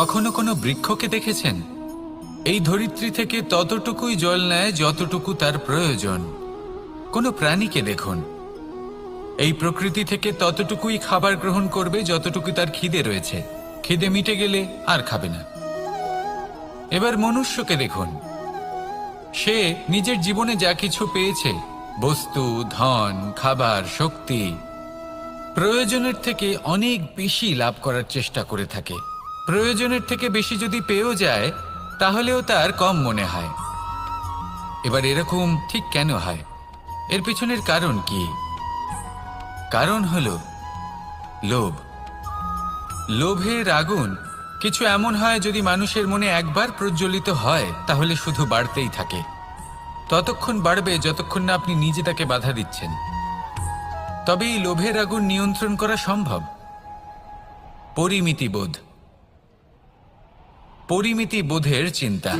কখনো কোনো বৃক্ষকে দেখেছেন? এই ধরিত্রী থেকে ততটুকুই জল নেয় যতটুকু তার প্রয়োজন। কোনো প্রাণীকে দেখুন, এই প্রকৃতি থেকে ততটুকুই খাবার গ্রহণ করবে যতটুকু তার খিদে রয়েছে। খিদে মিটে গেলে আর খাবে না। এবার মনুষ্যকে দেখুন, সে নিজের জীবনে যা কিছু পেয়েছে, বস্তু, ধন, খাবার, শক্তি, প্রয়োজনের থেকে অনেক বেশি লাভ করার চেষ্টা করে থাকে। প্রয়োজনের থেকে বেশি যদি পেয়েও যায় তাহলেও তার কম মনে হয়। এবার এরকম ঠিক কেন হয়? এর পিছনের কারণ কি? কারণ হলো লোভ। লোভের আগুন কিছু এমন হয়, যদি মানুষের মনে একবার প্রজ্বলিত হয় তাহলে শুধু বাড়তেই থাকে। ততক্ষণ বাড়বে যতক্ষণ না আপনি নিজে তাকে বাধা দিচ্ছেন। তবে এই লোভের আগুন নিয়ন্ত্রণ করা সম্ভব। পরিমিতিবোধ, পরিমিতিবোধের চিন্তা।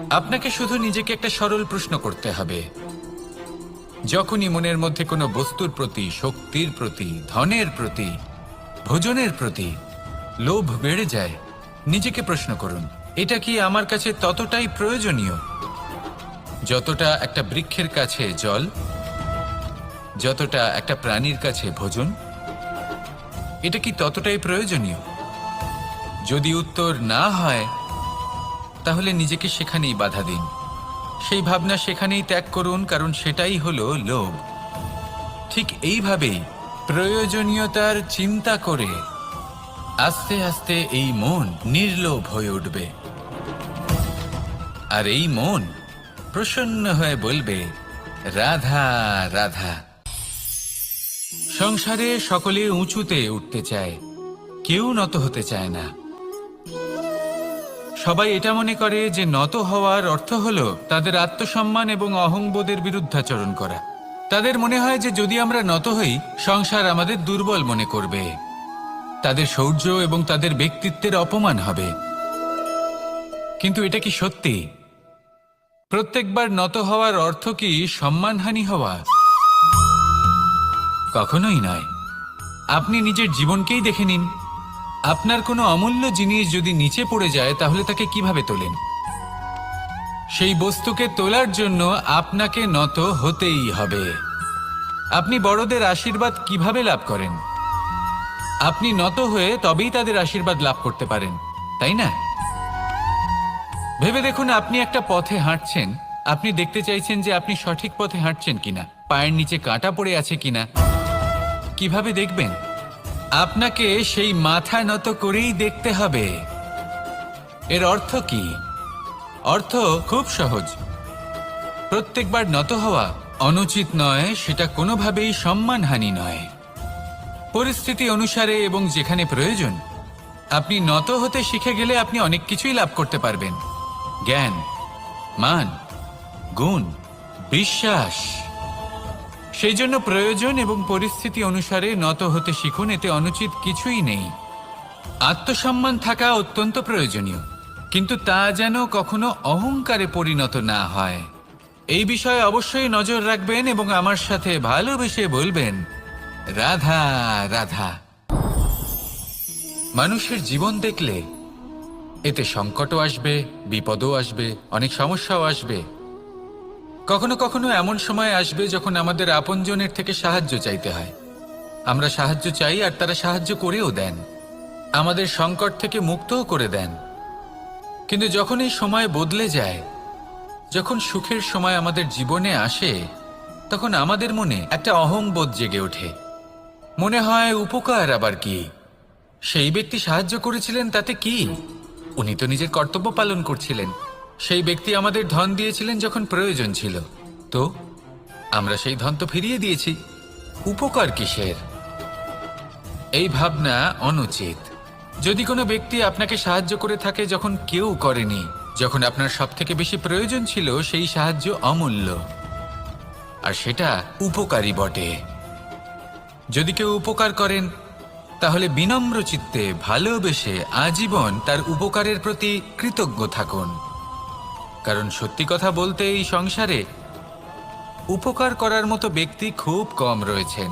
আপনাকে শুধু নিজেকে একটা সরল প্রশ্ন করতে হবে। যখনই মনের মধ্যে কোনো বস্তুর প্রতি, শক্তির প্রতি, ধনের প্রতি, ভোজনের প্রতি লোভ বেড়ে যায়, নিজেকে প্রশ্ন করুন, এটা কি আমার কাছে ততটাই প্রয়োজনীয় যতটা একটা বৃক্ষের কাছে জল, যতটা একটা প্রাণীর কাছে ভোজন? এটা কি ততটাই প্রয়োজনীয়? যদি উত্তর না হয় তাহলে নিজেকে সেখানেই বাধা দিন। সেই ভাবনা সেখানেই ত্যাগ করুন, কারণ সেটাই হলো লোভ। ঠিক এইভাবেই প্রয়োজনীয়তার চিন্তা করে আস্তে আস্তে এই মন নির্লোভ হয়ে উঠবে। আর এই মন প্রসন্ন হয়ে বলবে, রাধা রাধা। সংসারে সকলে উঁচুতে উঠতে চায়, কেউ নত হতে চায় না। সবাই এটা মনে করে যে নত হওয়ার অর্থ হলো তাদের আত্মসম্মান এবং অহংবোধের বিরুদ্ধাচরণ করা। তাদের মনে হয় যে যদি আমরা নত হই, সংসার আমাদের দুর্বল মনে করবে, তাদের শৌর্য এবং তাদের ব্যক্তিত্বের অপমান হবে। কিন্তু এটা কি সত্যি? প্রত্যেকবার নত হওয়ার অর্থ কি সম্মানহানি হওয়া? কখনোই নয়। আপনি নিজের জীবনকেই দেখে নিন। আপনার কোনো অমূল্য জিনিস যদি নিচে পড়ে যায় তাহলে তাকে কিভাবে তোলেন? সেই বস্তুকে তোলার জন্য আপনাকে নত হতেই হবে। আপনি বড়দের আশীর্বাদ কিভাবে লাভ করেন? আপনি নত হয়ে তবেই তাদের আশীর্বাদ লাভ করতে পারেন, তাই না? ভেবে দেখুন, আপনি একটা পথে হাঁটছেন, আপনি দেখতে চাইছেন যে আপনি সঠিক পথে হাঁটছেন কিনা, পায়ের নিচে কাঁটা পড়ে আছে কিনা। কিভাবে দেখবেন? আপনাকে সেই মাথা নত করেই দেখতে হবে। এর অর্থ কি? অর্থ খুব সহজ। প্রত্যেকবার নত হওয়া অনুচিত নয়, সেটা কোনোভাবেই সম্মানহানি নয়। পরিস্থিতি অনুসারে এবং যেখানে প্রয়োজন আপনি নত হতে শিখে গেলে আপনি অনেক কিছুই লাভ করতে পারবেন। জ্ঞান, মান, গুণ, বিশ্বাস। সেই জন্য প্রয়োজন এবং পরিস্থিতি অনুসারে নত হতে শিখুন, এতে অনুচিত কিছুই নেই। আত্মসম্মান থাকা অত্যন্ত প্রয়োজনীয়, কিন্তু তা যেন কখনো অহংকারে পরিণত না হয়। এই বিষয়ে অবশ্যই নজর রাখবেন এবং আমার সাথে ভালোবেসে বলবেন, রাধা রাধা। মানুষের জীবন দেখলে এতে সংকটও আসবে, বিপদও আসবে, অনেক সমস্যাও আসবে। কখনো কখনো এমন সময় আসবে যখন আমাদের আপনজনের থেকে সাহায্য চাইতে হয়। আমরা সাহায্য চাই আর তারা সাহায্য করেও দেন, আমাদের সংকট থেকে মুক্তও করে দেন। কিন্তু যখন এই সময় বদলে যায়, যখন সুখের সময় আমাদের জীবনে আসে, তখন আমাদের মনে একটা অহংবোধ জেগে ওঠে। মনে হয় উপকার আবার কি? সেই ব্যক্তি সাহায্য করেছিলেন তাতে কি? উনি তো নিজের কর্তব্য পালন করছিলেন। সেই ব্যক্তি আমাদের ধন দিয়েছিলেন যখন প্রয়োজন ছিল, তো আমরা সেই ধন তো ফিরিয়ে দিয়েছি, উপকার কিসের? এই ভাবনা অনুচিত। যদি কোনো ব্যক্তি আপনাকে সাহায্য করে থাকে যখন কেউ করেনি, যখন আপনার সবথেকে বেশি প্রয়োজন ছিল, সেই সাহায্য অমূল্য আর সেটা উপকারী বটে। যদি কেউ উপকার করেন তাহলে বিনম্র চিত্তে ভালোবেসে আজীবন তার উপকারের প্রতি কৃতজ্ঞ থাকুন। কারণ সত্যি কথা বলতে এই সংসারে উপকার করার মতো ব্যক্তি খুব কম রয়েছেন।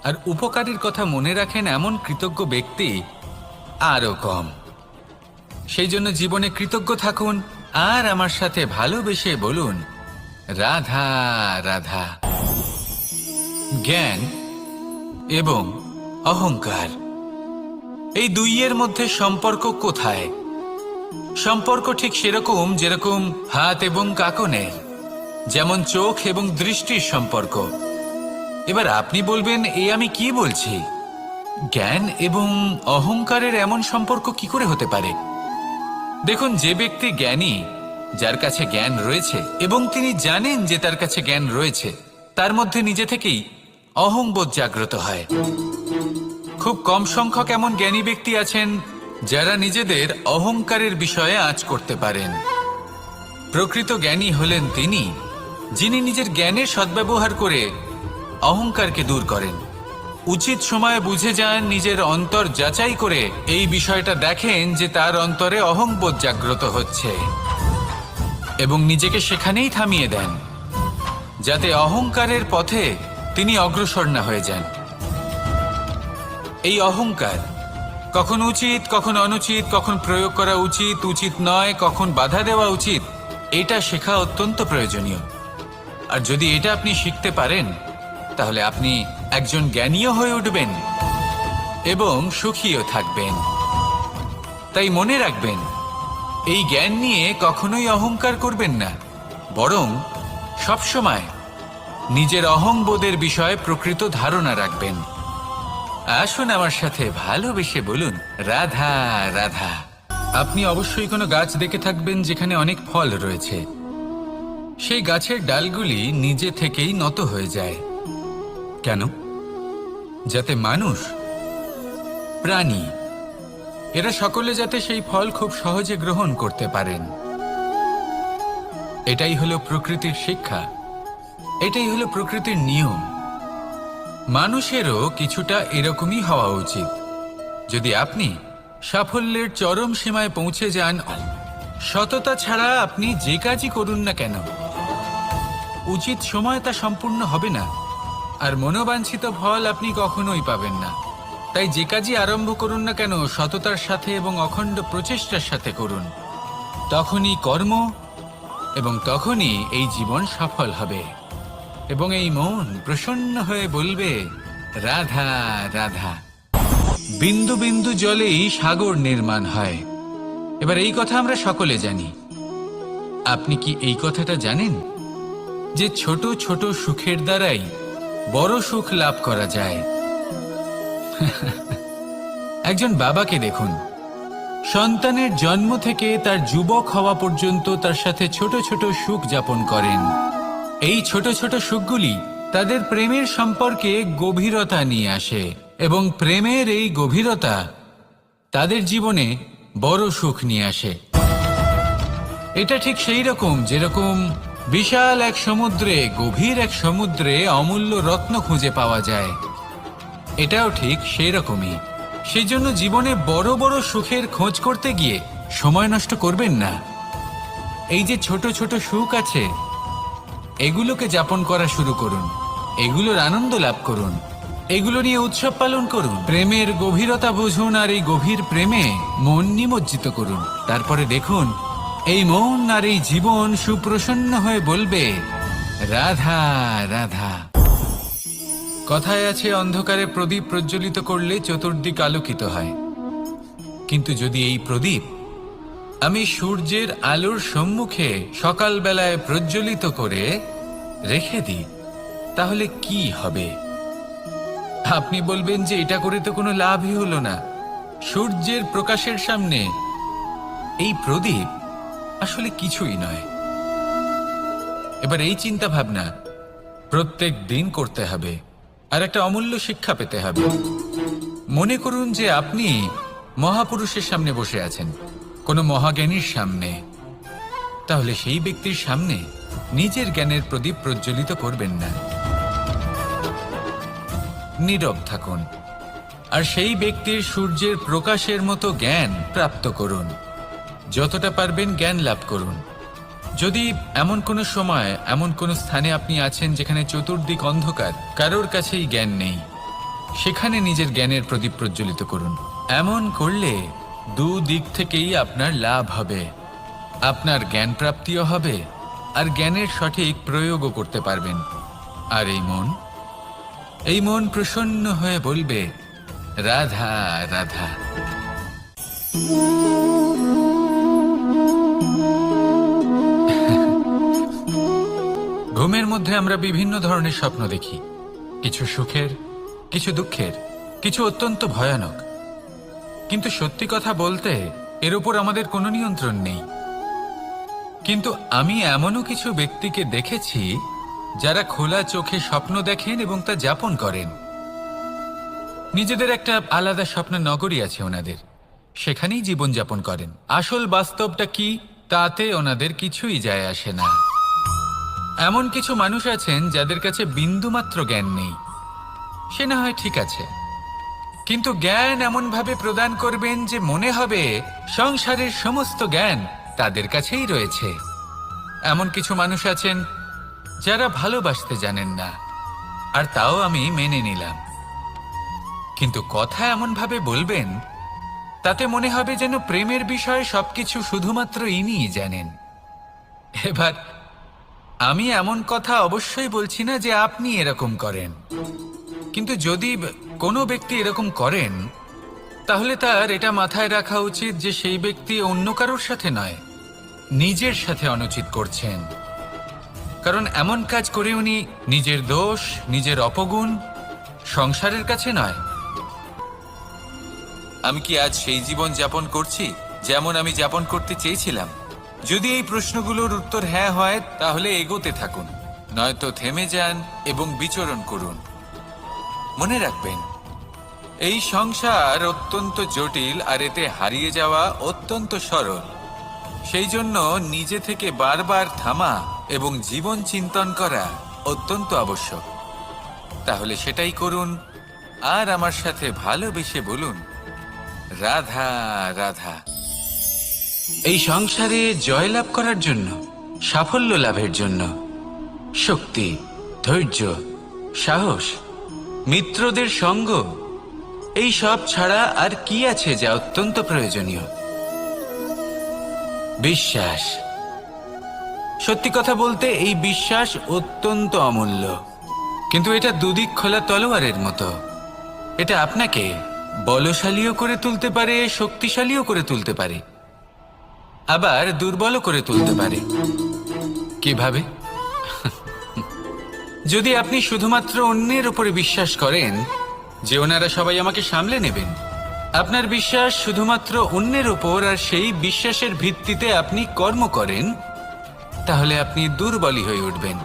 আর উপকারীর কথা মনে রাখেন এমন কৃতজ্ঞ ব্যক্তি আরো কম। সেই জন্য জীবনে কৃতজ্ঞ থাকুন আর আমার সাথে ভালোবেসে বলুন, রাধা রাধা। জ্ঞান এবং অহংকার, এই দুইয়ের মধ্যে সম্পর্ক কোথায়? সম্পর্ক ঠিক সেরকম যেরকম হাত এবং কাকনের, যেমন চোখ এবং দৃষ্টির সম্পর্ক। এবার আপনি বলবেন, আমি কি বলছি? জ্ঞান এবং অহংকারের এমন সম্পর্ক কি করে হতে পারে? দেখুন, যে ব্যক্তি জ্ঞানী, যার কাছে জ্ঞান রয়েছে এবং তিনি জানেন যে তার কাছে জ্ঞান রয়েছে, তার মধ্যে নিজে থেকেই অহংবোধ জাগ্রত হয়। খুব কম সংখ্যক এমন জ্ঞানী ব্যক্তি আছেন যারা নিজেদের অহংকারের বিষয়ে আঁচ করতে পারেন। প্রকৃত জ্ঞানী হলেন তিনি, যিনি নিজের জ্ঞানের সদ্ব্যবহার করে অহংকারকে দূর করেন। উচিত সময়ে বুঝে যান, নিজের অন্তর যাচাই করে এই বিষয়টা দেখেন যে তার অন্তরে অহংবোধ জাগ্রত হচ্ছে এবং নিজেকে সেখানেই থামিয়ে দেন, যাতে অহংকারের পথে তিনি অগ্রসর না হয়ে যান। এই অহংকার কখন উচিত, কখন অনুচিত, কখন প্রয়োগ করা উচিত, উচিত নয়, কখন বাধা দেওয়া উচিত, এটা শেখা অত্যন্ত প্রয়োজনীয়। আর যদি এটা আপনি শিখতে পারেন, তাহলে আপনি একজন জ্ঞানীও হয়ে উঠবেন এবং সুখীও থাকবেন। তাই মনে রাখবেন, এই জ্ঞান নিয়ে কখনোই অহংকার করবেন না, বরং সবসময় নিজের অহংবোধের বিষয়ে প্রকৃত ধারণা রাখবেন। আসুন আমার সাথে ভালোবেসে বলুন, রাধা রাধা। আপনি অবশ্যই কোনো গাছ দেখে থাকবেন যেখানে অনেক ফল রয়েছে। সেই গাছের ডালগুলি নিজে থেকেই নত হয়ে যায়। কেন? যাতে মানুষ, প্রাণী, এরা সকলে যাতে সেই ফল খুব সহজে গ্রহণ করতে পারেন। এটাই হলো প্রকৃতির শিক্ষা, এটাই হলো প্রকৃতির নিয়ম। মানুষেরও কিছুটা এরকমই হওয়া উচিত। যদি আপনি সাফল্যের চরম সীমায় পৌঁছে যান, সততা ছাড়া আপনি যে কাজই করুন না কেন, উচিত সময় তা সম্পূর্ণ হবে না, আর মনোবাঞ্ছিত ফল আপনি কখনোই পাবেন না। তাই যে কাজই আরম্ভ করুন না কেন, সততার সাথে এবং অখণ্ড প্রচেষ্টার সাথে করুন। তখনই কর্ম এবং তখনই এই জীবন সফল হবে এবং এই মন প্রসন্ন হয়ে বলবে, রাধা রাধা। বিন্দু বিন্দু জলেই সাগর নির্মাণ হয়। এবার এই কথা আমরা সকলে জানি। আপনি কি এই কথাটা জানেন যে ছোট ছোট সুখের দ্বারাই বড় সুখ লাভ করা যায়? একজন বাবাকে দেখুন, সন্তানের জন্ম থেকে তার যুবক হওয়া পর্যন্ত তার সাথে ছোট ছোট সুখ যাপন করেন। এই ছোট ছোট সুখগুলি তাদের প্রেমের সম্পর্কে গভীরতা নিয়ে আসে এবং প্রেমের এই গভীরতা তাদের জীবনে বড় সুখ নিয়ে আসে। এটা ঠিক সেই রকম যেরকম বিশাল এক সমুদ্রে, গভীর এক সমুদ্রে অমূল্য রত্ন খুঁজে পাওয়া যায়। এটাও ঠিক সেই রকমই। সেই জন্য জীবনে বড় বড় সুখের খোঁজ করতে গিয়ে সময় নষ্ট করবেন না। এই যে ছোট ছোট সুখ আছে, এগুলোকে যাপন করা শুরু করুন, এগুলোর আনন্দ লাভ করুন, এগুলো নিয়ে উৎসব পালন করুন। প্রেমের গভীরতা বুঝুন আর এই গভীর প্রেমে মন নিমজ্জিত করুন। তারপরে দেখুন, এই মন আর এই জীবন সুপ্রসন্ন হয়ে বলবে, রাধা রাধা। কথায় আছে, অন্ধকারে প্রদীপ প্রজ্বলিত করলে চতুর্দিক আলোকিত হয়। কিন্তু যদি এই প্রদীপ আমি সূর্যের আলোর সম্মুখে সকালবেলায় প্রজ্বলিত করে রেখে দিই, তাহলে কি হবে? আপনি বলবেন যে এটা করে তো কোনো লাভই হলো না। সূর্যের প্রকাশের সামনে এই প্রদীপ আসলে কিছুই নয়। এবার এই চিন্তা ভাবনা প্রত্যেক দিন করতে হবে আর একটা অমূল্য শিক্ষা পেতে হবে। মনে করুন যে আপনি মহাপুরুষের সামনে বসে আছেন, কোনো মহাজ্ঞানীর সামনে। তাহলে সেই ব্যক্তির সামনে নিজের জ্ঞানের প্রদীপ প্রজ্বলিত করবেন না, নীরব থাকুন আর সেই ব্যক্তির সূর্যের প্রকাশের মতো জ্ঞান প্রাপ্ত করুন। যতটা পারবেন জ্ঞান লাভ করুন। যদি এমন কোনো সময়, এমন কোনো স্থানে আপনি আছেন যেখানে চতুর্দিক অন্ধকার, কারোর কাছেই জ্ঞান নেই, সেখানে নিজের জ্ঞানের প্রদীপ প্রজ্বলিত করুন। এমন করলে দুদিক থেকেই আপনার লাভ হবে। আপনার জ্ঞান প্রাপ্তিও হবে আর জ্ঞানের সঠিক প্রয়োগও করতে পারবেন। আর এই মন প্রসন্ন হয়ে বলবে, রাধা রাধা। ঘুমের মধ্যে আমরা বিভিন্ন ধরনের স্বপ্ন দেখি, কিছু সুখের, কিছু দুঃখের, কিছু অত্যন্ত ভয়ানক। কিন্তু সত্যি কথা বলতে এর উপর আমাদের কোনো নিয়ন্ত্রণ নেই। কিন্তু আমি এমনও কিছু ব্যক্তিকে দেখেছি যারা খোলা চোখে স্বপ্ন দেখেন এবং তা যাপন করেন। নিজেদের একটা আলাদা স্বপ্নের নগরী আছে ওনাদের, সেখানেই জীবনযাপন করেন। আসল বাস্তবটা কি তাতে ওনাদের কিছুই যায় আসে না। এমন কিছু মানুষ আছেন যাদের কাছে বিন্দুমাত্র জ্ঞান নেই, সে না হয় ঠিক আছে, কিন্তু জ্ঞান এমনভাবে প্রদান করবেন যে মনে হবে সংসারের সমস্ত জ্ঞান তাদের কাছেই রয়েছে। এমন কিছু মানুষ আছেন যারা ভালোবাসতে জানেন না, আর তাও আমি মেনে নিলাম। কিন্তু কথা এমনভাবে বলবেন তাতে মনে হবে যেন প্রেমের বিষয়ে সবকিছু শুধুমাত্র ইনিই জানেন। এবার আমি এমন কথা অবশ্যই বলছি না যে আপনি এরকম করেন, কিন্তু যদি কোনো ব্যক্তি এরকম করেন তাহলে তার এটা মাথায় রাখা উচিত যে সেই ব্যক্তি অন্য কারোর সাথে নয়, নিজের সাথে অনুচিত করছেন। কারণ এমন কাজ করে উনি নিজের দোষ, নিজের অপগুণ সংসারের কাছে নয়। আমি কি আজ সেই জীবন যাপন করছি যেমন আমি যাপন করতে চেয়েছিলাম? যদি এই প্রশ্নগুলোর উত্তর হ্যাঁ হয় তাহলে এগোতে থাকুন, নয়তো থেমে যান এবং বিচরণ করুন। মনে রাখবেন, এই সংসার অত্যন্ত জটিল আর এতে হারিয়ে যাওয়া অত্যন্ত সরল। সেই জন্য নিজে থেকে বারবার থামা এবং জীবন চিন্তন করা অত্যন্ত আবশ্যক। তাহলে সেটাই করুন আর আমার সাথে ভালোবেসে বলুন, রাধা রাধা। এই সংসারে জয়লাভ করার জন্য, সাফল্য লাভের জন্য শক্তি, ধৈর্য, সাহস, মিত্রদের সঙ্গ, এই সব ছাড়া আর কি আছে যা অত্যন্ত প্রয়োজনীয়? বিশ্বাস। সত্যি কথা বলতে এই বিশ্বাস অত্যন্ত অমূল্য, কিন্তু এটা দুদিক খোলা তলোয়ারের মতো। এটা আপনাকে বলশালীও করে তুলতে পারে, শক্তিশালীও করে তুলতে পারে, আবার দুর্বলও করে তুলতে পারে। কিভাবে? যদি আপনি শুধুমাত্র অন্যের উপরে বিশ্বাস করেন যে ওনারা সবাই আমাকে সামলে নেবেন, আপনার বিশ্বাস শুধুমাত্র অন্যের উপর, আর সেই বিশ্বাসের ভিত্তিতে আপনি কর্ম করেন, তাহলে আপনি দুর্বলই হয়ে উঠবেন।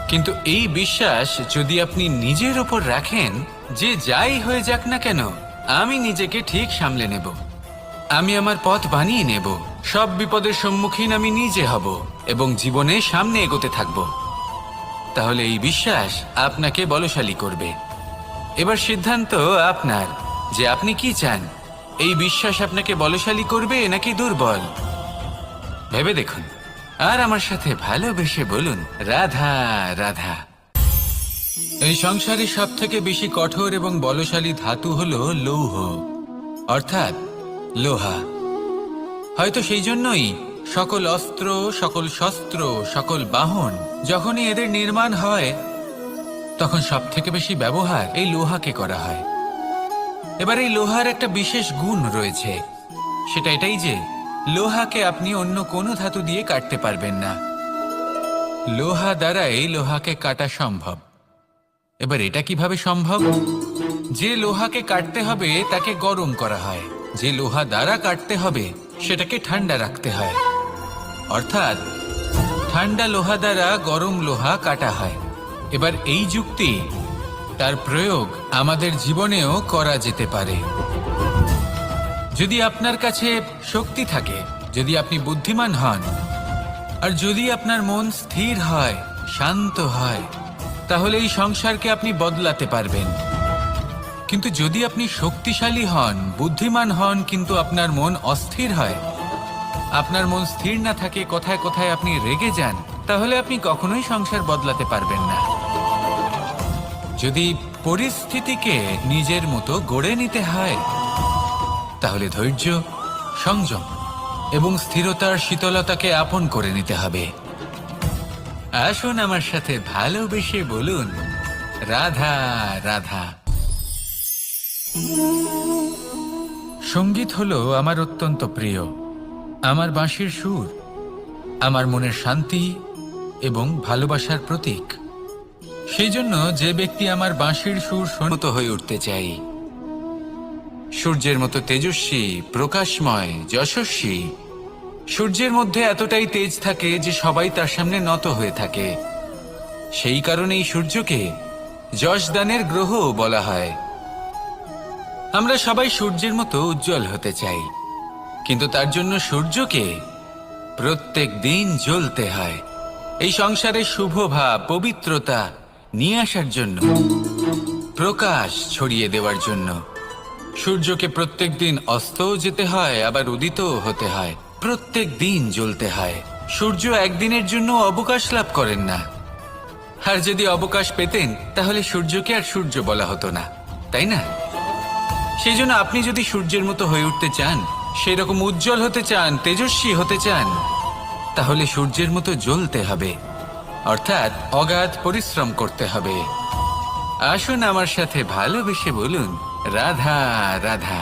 কিন্তু এই বিশ্বাস যদি আপনি নিজের উপর রাখেন যে যাই হয়ে যাক না কেন আমি নিজেকে ঠিক সামলে নেব, আমি আমার পথ বানিয়ে নেব, সব বিপদের সম্মুখীন আমি নিজে হব এবং জীবনে সামনে এগোতে থাকব, তাহলে এই বিশ্বাস আপনাকে বলশালী করবে। এবার সিদ্ধান্ত আপনার যে আপনি কি চান, এই বিশ্বাস আপনাকে বলশালী করবে নাকি দুর্বল। ভেবে দেখুন আর আমার সাথে ভালোবেসে বলুন, রাধা রাধা। এই সংসারে সব থেকে বেশি কঠোর এবং বলশালী ধাতু হলো লৌহ, অর্থাৎ লোহা। হয়তো সেই জন্যই সকল অস্ত্র, সকল শস্ত্র, সকল বাহন যখনই এদের নির্মাণ হয় তখন সব থেকে বেশি ব্যবহার এই লোহাকে করা হয়। এবার এই লোহার একটা বিশেষ গুণ রয়েছে, সেটা এটাই যে লোহাকে আপনি অন্য কোনো ধাতু দিয়ে কাটতে পারবেন না। লোহা দ্বারা এই লোহাকে কাটা সম্ভব। এবার এটা কিভাবে সম্ভব? যে লোহাকে কাটতে হবে তাকে গরম করা হয়, যে লোহা দ্বারা কাটতে হবে সেটাকে ঠান্ডা রাখতে হয়, অর্থাৎ ঠান্ডা লোহা দ্বারা গরম লোহা কাটা হয়। এবার এই যুক্তি, তার প্রয়োগ আমাদের জীবনেও করা যেতে পারে। যদি আপনার কাছে শক্তি থাকে, যদি আপনি বুদ্ধিমান হন, আর যদি আপনার মন স্থির হয়, শান্ত হয়, তাহলে এই সংসারকে আপনি বদলাতে পারবেন। কিন্তু যদি আপনি শক্তিশালী হন, বুদ্ধিমান হন, কিন্তু আপনার মন অস্থির হয়, আপনার মন স্থির না থাকে, কোথায় কোথায় আপনি রেগে যান, তাহলে আপনি কখনোই সংসার বদলাতে পারবেন না। যদি পরিস্থিতিকে নিজের মতো গড়ে নিতে হয়, তাহলে ধৈর্য, সংযম এবং স্থিরতার শীতলতাকে আপন করে নিতে হবে। আসুন আমার সাথে ভালোবেসে বলুন, রাধা রাধা। সঙ্গীত হলো আমার অত্যন্ত প্রিয়। আমার বাঁশির সুর আমার মনের শান্তি এবং ভালোবাসার প্রতীক। সেই জন্য যে ব্যক্তি আমার বাঁশির সুর শুনতে হয়ে উঠতে চাই, সূর্যের মতো তেজস্বী, প্রকাশময়, যশস্বী। সূর্যের মধ্যে এতটাই তেজ থাকে যে সবাই তার সামনে নত হয়ে থাকে। সেই কারণেই সূর্যকে যশদানের গ্রহ বলা হয়। আমরা সবাই সূর্যের মতো উজ্জ্বল হতে চাই, কিন্তু তার জন্য সূর্যকে প্রত্যেক দিন জ্বলতে হয় এই সংসারে শুভ ভাব, পবিত্রতা নিয়ে আসার জন্য, প্রকাশ ছড়িয়ে দেওয়ার জন্য। সূর্যকে প্রত্যেক দিন অস্তও যেতে হয়, আবার উদিতও হতে হয়, প্রত্যেক দিন জ্বলতে হয়। সূর্য একদিনের জন্য অবকাশ লাভ করেন না। আর যদি অবকাশ পেতেন তাহলে সূর্যকে আর সূর্য বলা হতো না, তাই না? সেই জন্য আপনি যদি সূর্যের মতো হয়ে উঠতে চান, সেই রকম উজ্জ্বল হতে চান, তেজস্বী হতে চান, তাহলে সূর্যের মতো জ্বলতে হবে, অর্থাৎ অগাধ পরিশ্রম করতে হবে। আসুন আমার সাথে ভালোবেসে বলুন, রাধা রাধা।